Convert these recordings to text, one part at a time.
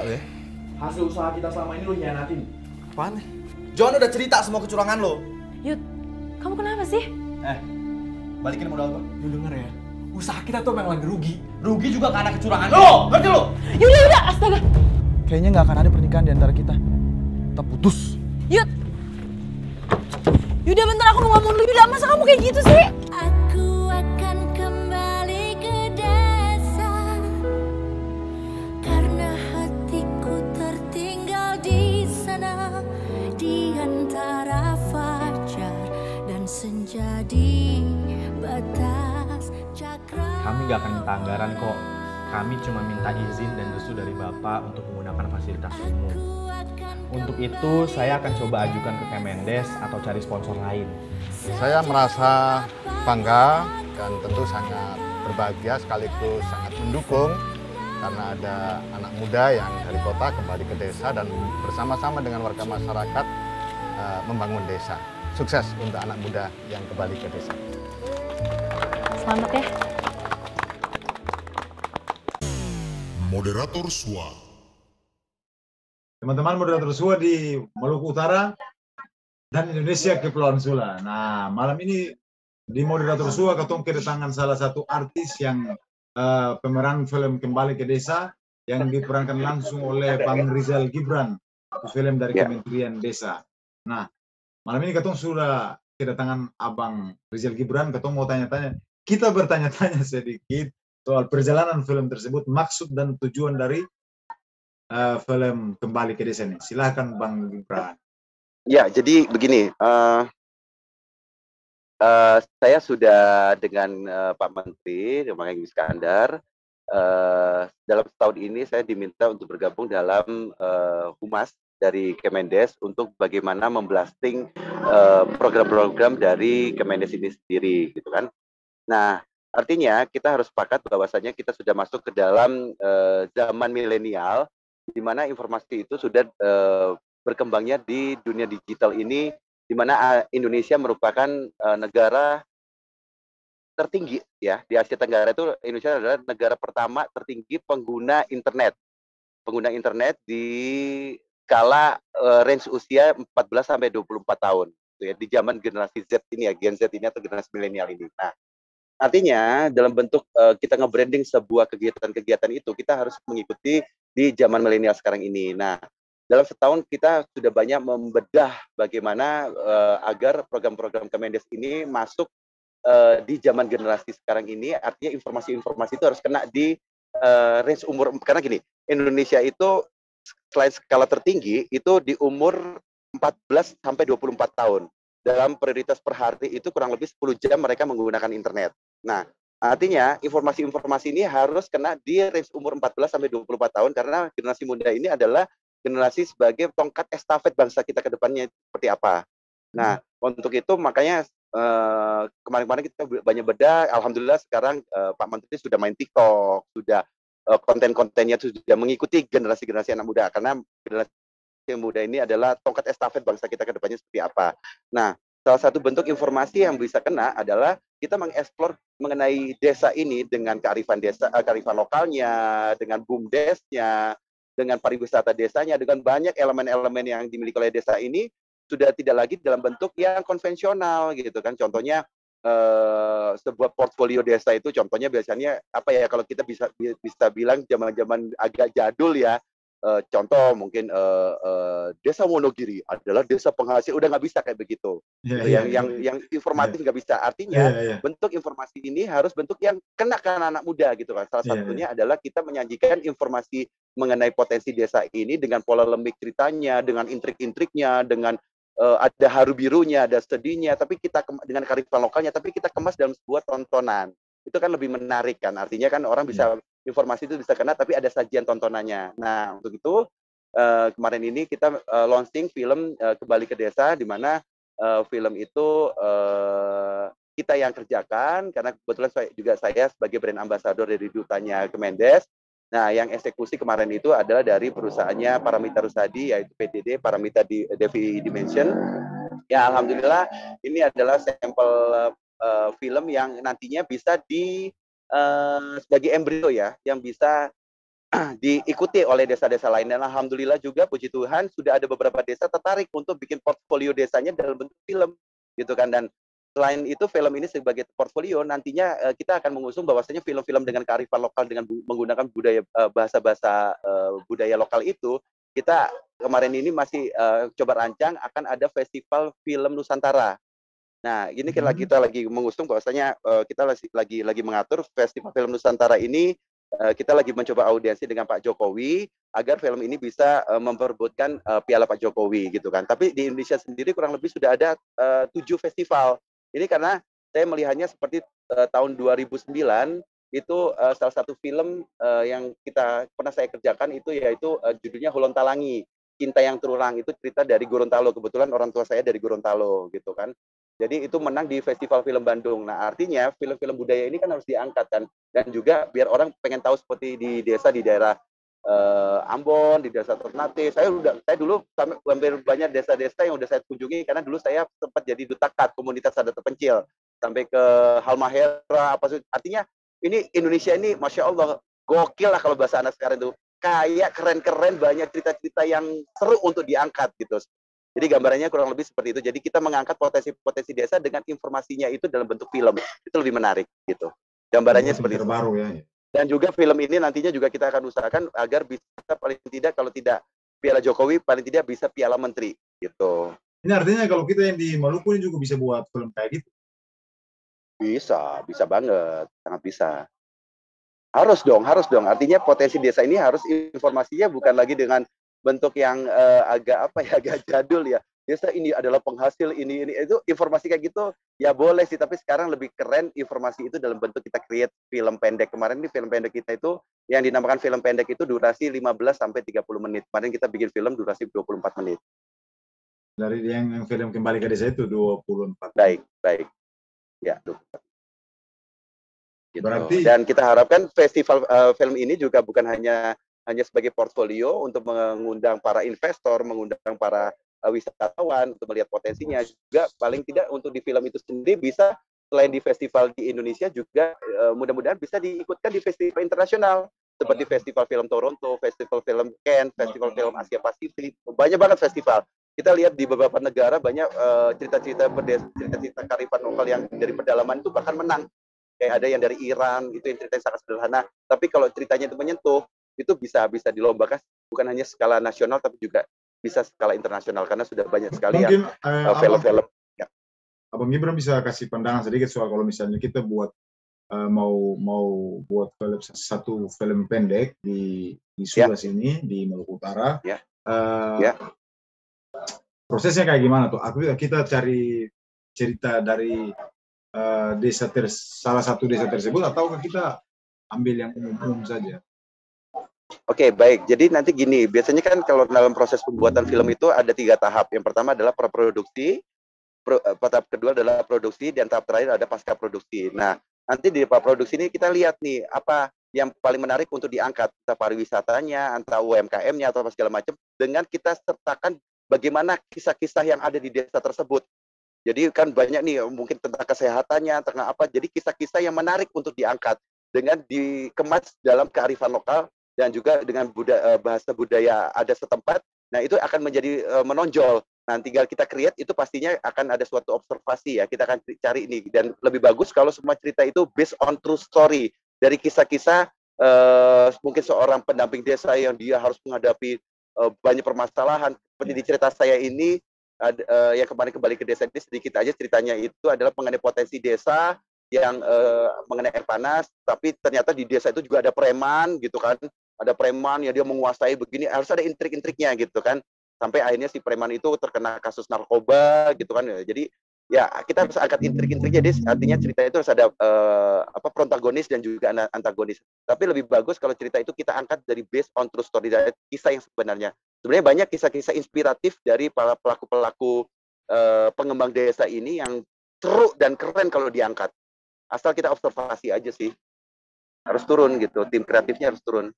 lo ya? Hasil usaha kita selama ini lo hianatin. Apaan nih? John udah cerita semua kecurangan lo. Yud, kamu kenapa sih? Balikin modal gua. Lo denger ya, usaha kita tuh memang lagi rugi. Rugi juga karena kecurangan lo, ngerti lo? Yaudah, astaga. Kayaknya nggak akan ada pernikahan di antara kita. Kita putus. Yud. Yuda, bentar aku mau ngomong dulu. Yuda, masa kamu kayak gitu sih? Aku akan kembali ke desa karena hatiku tertinggal di sana di antara fajar dan senja di batas cakra. Kami nggak akan minta anggaran kok. Kami cuma minta izin dan restu dari Bapak untuk menggunakan fasilitas umum. Untuk itu, saya akan coba ajukan ke Kemendes atau cari sponsor lain. Saya merasa bangga dan tentu sangat berbahagia sekaligus sangat mendukung karena ada anak muda yang dari kota kembali ke desa dan bersama-sama dengan warga masyarakat membangun desa. Sukses untuk anak muda yang kembali ke desa. Selamat ya. Moderator SUA. Teman-teman moderator SUA di Maluku Utara dan Indonesia Kepulauan Sula. Nah, malam ini di moderator SUA ketemu kedatangan salah satu artis yang pemeran film Kembali ke Desa yang diperankan langsung oleh Bang Rizal Gibran, film dari Kementerian Desa. Nah, malam ini ketemu sudah kedatangan Abang Rizal Gibran, ketemu mau tanya-tanya. Kita bertanya-tanya sedikit soal perjalanan film tersebut, maksud dan tujuan dari film Kembali ke Desa ini. Silahkan Bang Gibran. Ya, jadi begini, saya sudah dengan Pak Menteri, Bang Iskandar, dalam setahun ini saya diminta untuk bergabung dalam Humas dari Kemendes untuk bagaimana memblasting program-program dari Kemendes ini sendiri, gitu kan. Nah, artinya kita harus sepakat bahwasanya kita sudah masuk ke dalam zaman milenial, di mana informasi itu sudah berkembangnya di dunia digital ini, di mana Indonesia merupakan negara tertinggi ya di Asia Tenggara. Itu Indonesia adalah negara pertama tertinggi pengguna internet di skala range usia 14 sampai 24 tahun, gitu ya, di zaman generasi Z ini ya, Gen Z ini atau generasi milenial ini. Nah, artinya dalam bentuk kita nge-branding sebuah kegiatan-kegiatan itu, kita harus mengikuti di zaman milenial sekarang ini. Nah, dalam setahun kita sudah banyak membedah bagaimana agar program-program Kemendes ini masuk di zaman generasi sekarang ini. Artinya informasi-informasi itu harus kena di range umur, karena gini, Indonesia itu selain skala tertinggi itu di umur 14 sampai 24 tahun. Dalam prioritas per hari itu kurang lebih 10 jam mereka menggunakan internet. Nah, artinya informasi-informasi ini harus kena di range umur 14 sampai 24 tahun karena generasi muda ini adalah generasi sebagai tongkat estafet bangsa kita ke depannya seperti apa. Nah, untuk itu makanya kemarin-kemarin kita banyak bedah, alhamdulillah sekarang Pak Menteri sudah main TikTok, sudah konten-kontennya sudah mengikuti generasi-generasi anak muda karena generasi yang muda ini adalah tongkat estafet bangsa kita ke depannya seperti apa. Nah, salah satu bentuk informasi yang bisa kena adalah kita mengeksplor mengenai desa ini dengan kearifan desa, kearifan lokalnya, dengan BUMDes-nya, dengan pariwisata desanya, dengan banyak elemen-elemen yang dimiliki oleh desa ini sudah tidak lagi dalam bentuk yang konvensional gitu kan. Contohnya sebuah portfolio desa itu contohnya biasanya apa ya, kalau kita bisa bilang zaman-zaman agak jadul ya. Contoh mungkin desa Wonogiri adalah desa penghasil, udah nggak bisa kayak begitu. Yang informatif nggak bisa. Artinya bentuk informasi ini harus bentuk yang kena ke anak muda gitu kan. Salah satunya adalah kita menyajikan informasi mengenai potensi desa ini dengan pola lemik ceritanya, dengan intrik-intriknya, dengan ada haru birunya, ada sedihnya, tapi kita dengan kearifan lokalnya, tapi kita kemas dalam sebuah tontonan. Itu kan lebih menarik kan. Artinya kan orang bisa informasi itu bisa kena, tapi ada sajian tontonannya. Nah, untuk itu kemarin ini kita launching film Kembali ke Desa, di mana film itu kita yang kerjakan, karena kebetulan saya sebagai brand ambassador dari dutanya Kemendes. Nah, yang eksekusi kemarin itu adalah dari perusahaannya Paramita Rusadi, yaitu PDD Paramita Devi Dimension. Ya, alhamdulillah ini adalah sampel film yang nantinya bisa sebagai embrio ya, yang bisa diikuti oleh desa-desa lain. Dan alhamdulillah juga puji Tuhan sudah ada beberapa desa tertarik untuk bikin portfolio desanya dalam bentuk film gitu kan. Dan selain itu film ini sebagai portfolio nantinya kita akan mengusung bahwasanya film-film dengan kearifan lokal dengan menggunakan budaya bahasa-bahasa budaya lokal itu, kita kemarin ini masih coba rancang akan ada festival film Nusantara. Nah, ini kita lagi mengusung bahwasanya kita lagi mengatur festival film Nusantara ini. Kita lagi mencoba audiensi dengan Pak Jokowi agar film ini bisa memperebutkan piala Pak Jokowi gitu kan. Tapi di Indonesia sendiri kurang lebih sudah ada 7 festival. Ini karena saya melihatnya seperti tahun 2009 itu salah satu film yang pernah saya kerjakan itu yaitu judulnya Hulontalangi, Cinta yang Terulang. Itu cerita dari Gorontalo. Kebetulan orang tua saya dari Gorontalo gitu kan. Jadi itu menang di Festival Film Bandung. Nah, artinya film-film budaya ini kan harus diangkat kan, dan juga biar orang pengen tahu seperti di desa di daerah Ambon, di desa Ternate. Saya dulu hampir banyak desa-desa yang udah saya kunjungi karena dulu saya sempat jadi duta KAD, komunitas adat terpencil, sampai ke Halmahera artinya ini Indonesia ini Masya Allah gokil lah kalau bahasa anak sekarang itu, kayak keren-keren, banyak cerita-cerita yang seru untuk diangkat gitu. Jadi gambarannya kurang lebih seperti itu. Jadi kita mengangkat potensi-potensi desa dengan informasinya itu dalam bentuk film. Itu lebih menarik gitu. Gambarannya seperti itu. Baru ya. Dan juga film ini nantinya juga kita akan usahakan agar bisa paling tidak, kalau tidak Piala Jokowi, paling tidak bisa Piala Menteri gitu. Ini artinya kalau kita yang di Maluku ini juga bisa buat film kayak gitu? Bisa banget, sangat bisa. Harus dong. Artinya potensi desa ini harus informasinya bukan lagi dengan bentuk yang agak jadul ya. Desa ini adalah penghasil ini itu informasi kayak gitu ya boleh sih, tapi sekarang lebih keren informasi itu dalam bentuk kita create film pendek. Kemarin ini film pendek kita itu yang dinamakan film pendek itu durasi 15 sampai 30 menit. Kemarin kita bikin film durasi 24 menit. Dari yang film Kembali ke Desa itu 24. Baik. Ya, 24. Gitu. Berarti dan kita harapkan festival film ini juga bukan hanya sebagai portfolio untuk mengundang para investor, mengundang para wisatawan untuk melihat potensinya, juga paling tidak untuk di film itu sendiri bisa selain di festival di Indonesia juga mudah-mudahan bisa diikutkan di festival internasional seperti Festival Film Toronto, Festival Film Cannes, Festival Film Asia Pasifik, banyak banget festival. Kita lihat di beberapa negara banyak cerita-cerita kearifan lokal yang dari pedalaman itu bahkan menang. Kayak ada yang dari Iran, itu yang ceritanya sangat sederhana. Tapi kalau ceritanya itu menyentuh, itu bisa dilombakan bukan hanya skala nasional tapi juga bisa skala internasional karena sudah banyak sekali mungkin, yang film-film. Ya. Abang Gibran bisa kasih pandangan sedikit soal kalau misalnya kita buat mau buat satu film pendek di Sula sini di Maluku Utara. Prosesnya kayak gimana tuh? Kita cari cerita dari salah satu desa tersebut ataukah kita ambil yang umum saja? Oke, baik. Jadi nanti gini, biasanya kan kalau dalam proses pembuatan film itu ada 3 tahap. Yang pertama adalah praproduksi, tahap kedua adalah produksi, dan tahap terakhir ada pasca produksi. Nah, nanti di praproduksi ini kita lihat nih apa yang paling menarik untuk diangkat, entah pariwisatanya, entah UMKM-nya atau segala macam, dengan kita sertakan bagaimana kisah-kisah yang ada di desa tersebut. Jadi kan banyak nih mungkin tentang kesehatannya, tentang apa. Jadi kisah-kisah yang menarik untuk diangkat dengan dikemas dalam kearifan lokal dan juga dengan bahasa budaya ada setempat. Nah, itu akan menjadi menonjol. Nah, tinggal kita create, itu pastinya akan ada suatu observasi ya. Kita akan cari ini, dan lebih bagus kalau semua cerita itu based on true story. Dari kisah-kisah mungkin seorang pendamping desa yang dia harus menghadapi banyak permasalahan. Seperti di cerita saya ini, yang kemarin kembali ke desa ini, sedikit aja ceritanya itu adalah mengenai potensi desa yang mengenai air panas, tapi ternyata di desa itu juga ada preman gitu kan. Ada preman ya, dia menguasai begini, harus ada intrik-intriknya gitu kan. Sampai akhirnya si preman itu terkena kasus narkoba gitu kan. Jadi ya kita harus angkat intrik-intriknya. Jadi artinya cerita itu harus ada protagonis dan juga antagonis. Tapi lebih bagus kalau cerita itu kita angkat dari based on true story, dari kisah yang sebenarnya. Sebenarnya banyak kisah-kisah inspiratif dari para pelaku-pelaku pengembang desa ini yang seru dan keren kalau diangkat. Asal kita observasi aja sih. Harus turun gitu, tim kreatifnya harus turun.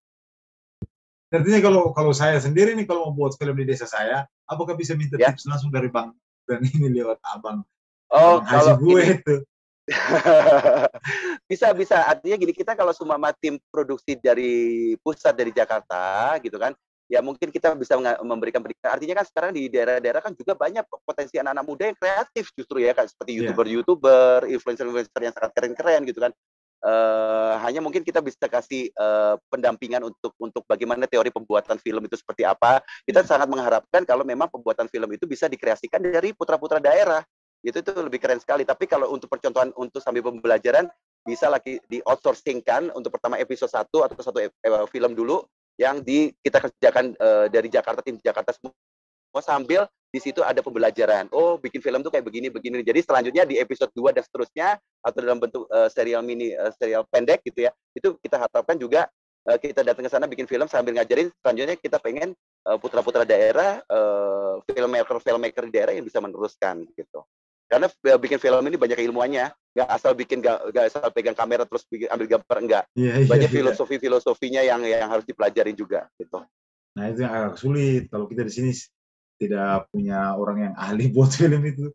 Artinya kalau saya sendiri nih kalau mau buat film di desa saya, apakah bisa minta tips langsung dari Bang dan ini lewat Abang? Oh, Haji gue itu. Bisa bisa. Artinya gini, kita kalau semua tim produksi dari pusat dari Jakarta gitu kan, ya mungkin kita bisa memberikan pendidikan. Artinya kan sekarang di daerah-daerah kan juga banyak potensi anak-anak muda yang kreatif justru ya kan, seperti Iya. youtuber-youtuber, influencer-influencer yang sangat keren-keren gitu kan. Hanya mungkin kita bisa kasih pendampingan untuk bagaimana teori pembuatan film itu seperti apa. Kita sangat mengharapkan kalau memang pembuatan film itu bisa dikreasikan dari putra-putra daerah. Itu lebih keren sekali. Tapi kalau untuk percontohan untuk sambil pembelajaran bisa lagi di outsourcingkan untuk pertama episode 1 atau satu film dulu yang kita kerjakan dari Jakarta, tim Jakarta semua sambil di situ ada pembelajaran. Oh, bikin film tuh kayak begini. Jadi selanjutnya di episode 2 dan seterusnya atau dalam bentuk serial mini, serial pendek gitu ya. Itu kita harapkan juga kita datang ke sana bikin film sambil ngajarin. Selanjutnya kita pengen putra-putra daerah, filmmaker di daerah yang bisa meneruskan gitu. Karena bikin film ini banyak ilmuannya, nggak asal pegang kamera terus ambil gambar, enggak. Banyak filosofinya yang harus dipelajari juga gitu. Nah itu yang agak sulit kalau kita di sini tidak punya orang yang ahli buat film itu.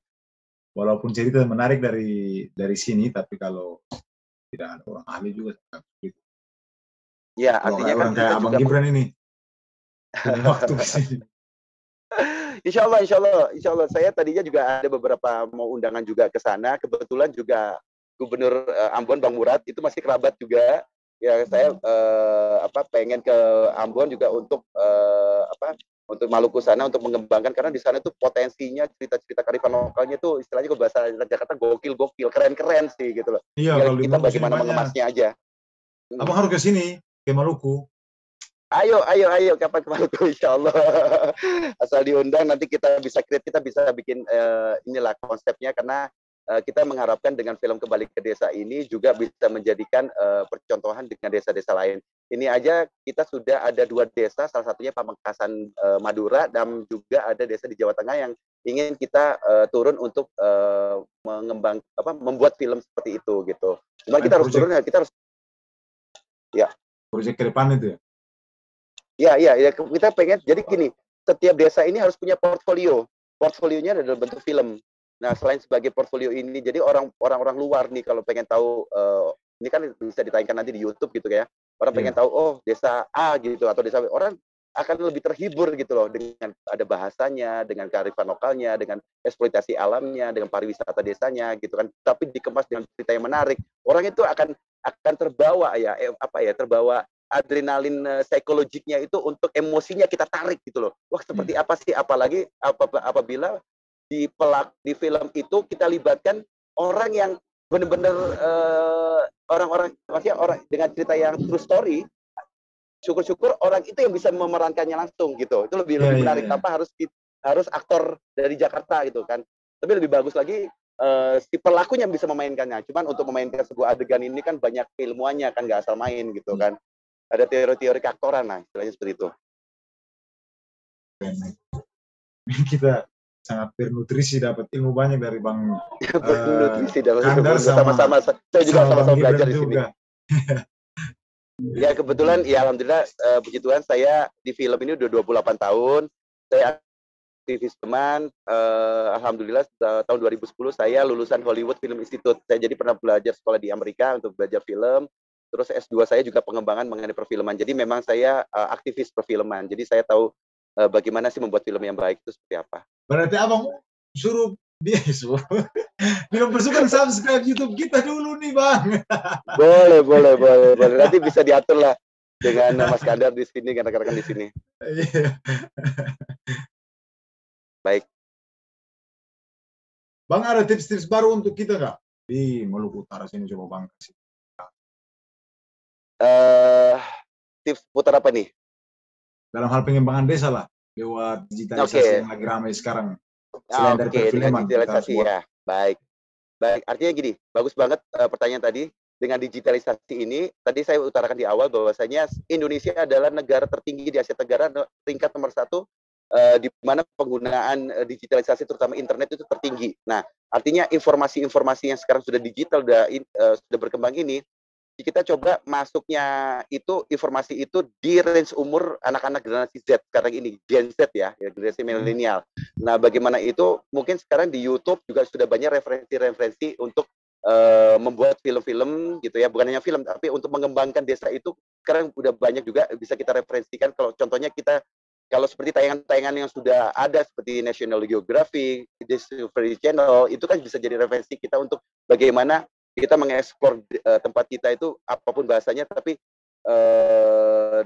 Walaupun cerita menarik dari sini, tapi kalau tidak ada orang ahli juga agak sulit. Ya, Kalau artinya kan orang kayak Abang Gibran ini punya waktu ke sini. Insya Allah. Saya tadinya juga ada beberapa mau undangan juga ke sana. Kebetulan juga Gubernur Ambon Bang Murad itu masih kerabat juga. Ya saya pengen ke Ambon juga untuk untuk Maluku sana untuk mengembangkan, karena di sana tuh potensinya cerita-cerita kearifan lokalnya tuh istilahnya ke bahasa Jakarta gokil, keren-keren sih gitu loh. Iya, kalau kita bagaimana mengemasnya aja. Abang harus ke sini, ke Maluku. Ayo kapan ke Maluku, insya Allah. Asal diundang nanti kita bisa bikin inilah konsepnya, karena kita mengharapkan dengan film Kembali ke Desa ini juga bisa menjadikan percontohan dengan desa-desa lain. Ini aja kita sudah ada 2 desa, salah satunya Pamekasan Madura, dan juga ada desa di Jawa Tengah yang ingin kita turun untuk membuat film seperti itu gitu. Cuma kita harus turun, kita harus proyek ke depan itu ya. Ya, kita pengen, jadi gini, setiap desa ini harus punya portfolio. Portfolionya adalah bentuk film. Nah, selain sebagai portfolio ini, jadi orang-orang luar nih kalau pengen tahu, ini kan bisa ditayangkan nanti di YouTube gitu ya. Orang pengen tahu, oh desa A gitu, atau desa B, orang akan lebih terhibur gitu loh, dengan ada bahasanya, dengan kearifan lokalnya, dengan eksploitasi alamnya, dengan pariwisata desanya gitu kan. Tapi dikemas dengan cerita yang menarik. Orang itu akan terbawa terbawa adrenalin psikologiknya itu, untuk emosinya kita tarik gitu loh. Wah, seperti apa sih, apalagi apabila di film itu kita libatkan orang yang benar-benar orang dengan cerita yang true story. Syukur-syukur orang itu yang bisa memerankannya langsung gitu. Itu lebih menarik. Tanpa harus aktor dari Jakarta gitu kan. Tapi lebih bagus lagi si pelakunya bisa memainkannya. Cuman untuk memainkan sebuah adegan ini kan banyak ilmuannya kan, nggak asal main gitu kan. Ada teori-teori keaktoran, nah istilahnya seperti itu. Kita sangat bernutrisi, dapat ilmu banyak dari Bang bernutrisi dalam sama-sama. Saya juga sama-sama belajar di sini. Ya kebetulan, ya alhamdulillah, puji Tuhan saya di film ini udah 28 tahun. Saya aktivis teman, alhamdulillah tahun 2010 saya lulusan Hollywood Film Institute. Saya jadi pernah belajar sekolah di Amerika untuk belajar film. Terus S2 saya juga pengembangan mengenai perfilman. Jadi memang saya aktivis perfilman. Jadi saya tahu bagaimana sih membuat film yang baik itu seperti apa. Berarti Abang suruh dia belum bersukan subscribe YouTube kita dulu nih Bang. Boleh. Nanti bisa diatur lah dengan Mas Kandar di sini, dengan rekan-rekan di sini. Baik. Bang, ada tips-tips baru untuk kita nggak di Maluku Utara sini, coba Bang kasih. Tips putar apa nih? Dalam hal pengembangan desa lah, lewat digitalisasi yang lagi ramai sekarang. Selain dari perfilman, digitalisasi ya. Baik. Artinya gini, bagus banget pertanyaan tadi. Dengan digitalisasi ini, tadi saya utarakan di awal bahwasanya Indonesia adalah negara tertinggi di Asia Tenggara, tingkat nomor 1 di mana penggunaan digitalisasi terutama internet itu tertinggi. Nah, artinya informasi-informasi yang sekarang sudah digital, sudah berkembang ini, kita coba masuknya itu informasi itu di range umur anak-anak generasi Z sekarang ini, Gen Z ya generasi milenial. Nah, bagaimana itu mungkin sekarang di YouTube juga sudah banyak referensi-referensi untuk membuat film-film gitu ya, bukan hanya film tapi untuk mengembangkan desa itu sekarang udah banyak juga bisa kita referensikan. Kalau contohnya kita kalau seperti tayangan-tayangan yang sudah ada seperti National Geographic, Discovery Channel itu kan bisa jadi referensi kita untuk bagaimana kita mengeksplor tempat kita itu apapun bahasanya tapi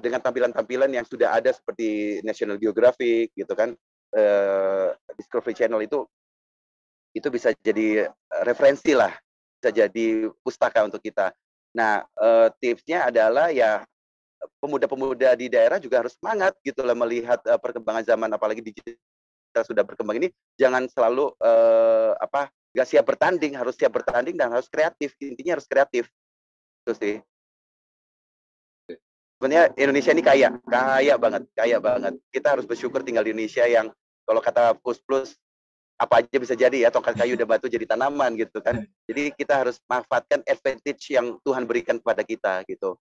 dengan tampilan-tampilan yang sudah ada seperti National Geographic gitu kan, Discovery Channel itu bisa jadi referensi lah, bisa jadi pustaka untuk kita. Nah, tipsnya adalah ya pemuda-pemuda di daerah juga harus semangat gitu lah melihat perkembangan zaman, apalagi digital sudah berkembang ini, jangan selalu nggak siap bertanding, harus siap bertanding dan harus kreatif. Intinya harus kreatif. Itu sih. Sebenarnya Indonesia ini kaya banget. Kita harus bersyukur tinggal di Indonesia yang kalau kata Plus apa aja bisa jadi ya, tongkat kayu dan batu jadi tanaman gitu kan. Jadi kita harus manfaatkan advantage yang Tuhan berikan kepada kita gitu.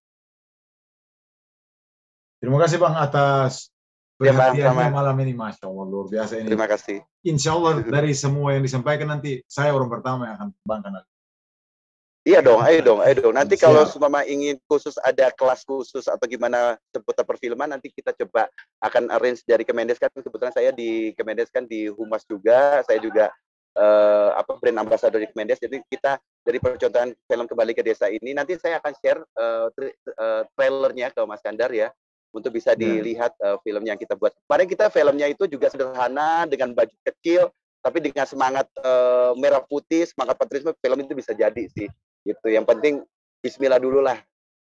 Terima kasih Bang atas perhatiannya malam ini, Masya Allah, luar biasa ini. Terima kasih. Insya Allah dari semua yang disampaikan nanti saya orang pertama yang akan kembangkan. Iya dong, ayo dong. Nanti kalau semua ingin khusus ada kelas khusus atau gimana seputar perfilman, nanti kita coba akan arrange dari Kemendes kan. Kebetulan saya di Kemendes kan di Humas juga, saya juga brand ambassador di Kemendes. Jadi kita dari percontohan film Kembali ke Desa ini, nanti saya akan share trailernya ke Mas Kandar ya, untuk bisa dilihat film yang kita buat. Kemarin kita filmnya itu juga sederhana dengan budget kecil, tapi dengan semangat merah putih, semangat patriotisme, film itu bisa jadi sih. Gitu. Yang penting bismillah dulu lah.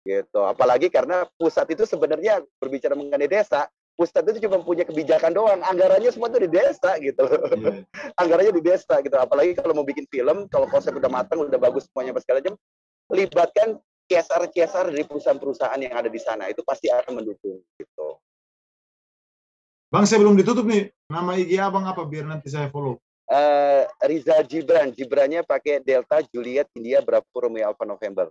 Gitu. Apalagi karena pusat itu sebenarnya berbicara mengenai desa, pusat itu cuma punya kebijakan doang, anggarannya semua itu di desa gitu. Anggarannya di desa gitu. Apalagi kalau mau bikin film, kalau konsep udah matang, udah bagus semuanya segala macam, libatkan CSR dari perusahaan-perusahaan yang ada di sana, itu pasti akan mendukung gitu. Bang, sebelum ditutup nih, nama IG Abang apa biar nanti saya follow? Rizal Gibran, Gibrannya pakai Delta Juliet India Bravo Romeo Alpha November.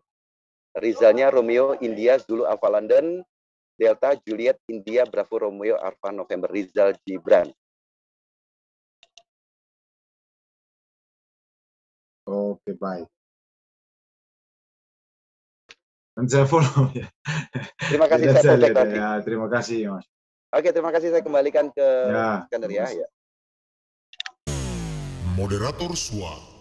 Rizalnya Romeo India Zulu Alpha London, Delta Juliet India Bravo Romeo Alpha November. Rizal Gibran. Oke, baik. Dan saya follow ya. Terima kasih saya cek lagi. Ya, terima kasih Mas. Oke, terima kasih, saya kembalikan ke Skandar ya. Moderator SWA